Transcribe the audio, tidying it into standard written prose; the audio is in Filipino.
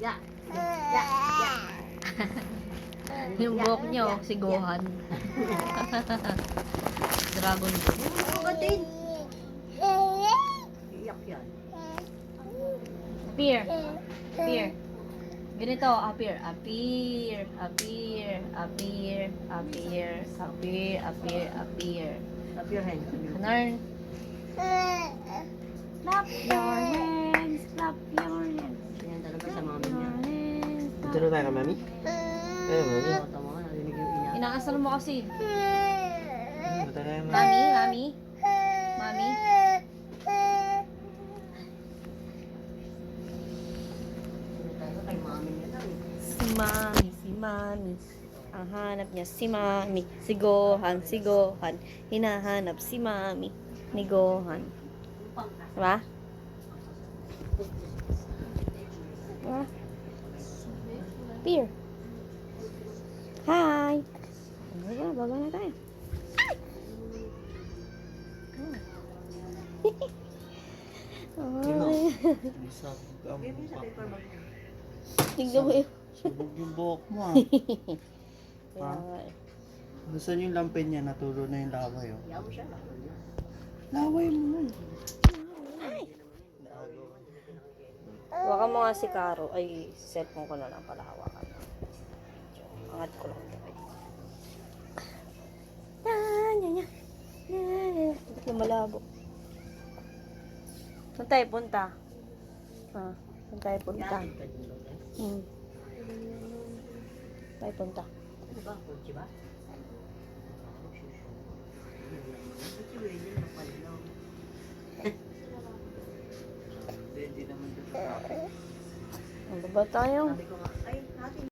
Ya. Ya. Ya. Yung buhok niyo, si Gohan. Dragon Ball. Pagatin. Iyak yan. Appear. Appear. Ganito, appear. Appear. Appear. Appear. Appear. Appear. Appear. Appear. Clap your hands. Learn. Clap your hands. Clap your hands. Yan talaga sa mami niya. Dito na tayo ka, mami? Ayun, mami. Oo, tama nga. Narinig yung iyak. Inaasal mo kasi. Dito tayo, mami. Mami, mami. Mami. Talaga kay mami niya lang. Si mami, si mami. Ang hanap niya si mami. Si Gohan, si Gohan. Hinahanap si mami ni Gohan. Diba? Diba? Peer. Hi! Baba na tayo. Ay. Isang ang Baby, sa paper bag niya. Tingnan mo yun. Subog yung buhok mo, ah. Kaya nga eh. Nasaan yung lampin niya? Natulo na yung laway, oh. Iyak mo siya. Iyak mo niya. Laway mo. Hawakan mo nga si Caro. Ay, cellphone ko na lang pala hawakan. Angat ko lang ito. Yan. Ba't na malabo? Saan tayo punta? Ha? Saan tayo punta? Iyak ka din daw, eh. Tayo punta. Ano ba? Kotse ba? Kotse ba yun? Napalilaw. Hindi naman dito. Ang baba tayo. Sabi ko nga, ay, natin